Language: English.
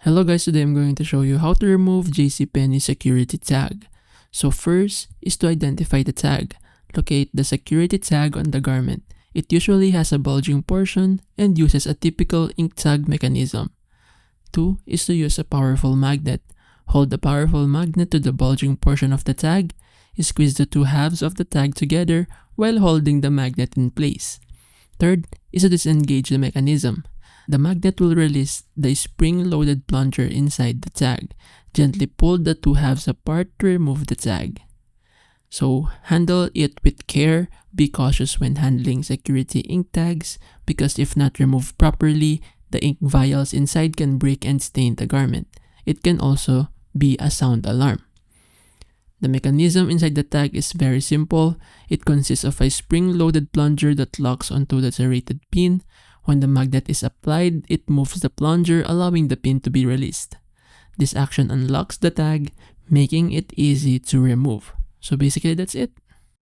Hello guys, today I'm going to show you how to remove Jcpenney security tag. So first is to identify the tag. Locate the security tag on the garment. It usually has a bulging portion and uses a typical ink tag mechanism. 2 is to use a powerful magnet. Hold the powerful magnet to the bulging portion of the tag. Squeeze the two halves of the tag together while holding the magnet in place. 3rd is to disengage the mechanism. The magnet will release the spring-loaded plunger inside the tag. Gently pull the two halves apart to remove the tag. So handle it with care. Be cautious when handling security ink tags because if not removed properly, the ink vials inside can break and stain the garment. It can also be a sound alarm. The mechanism inside the tag is very simple. It consists of a spring-loaded plunger that locks onto the serrated pin. When the magnet is applied, it moves the plunger, allowing the pin to be released. This action unlocks the tag, making it easy to remove. So basically that's it.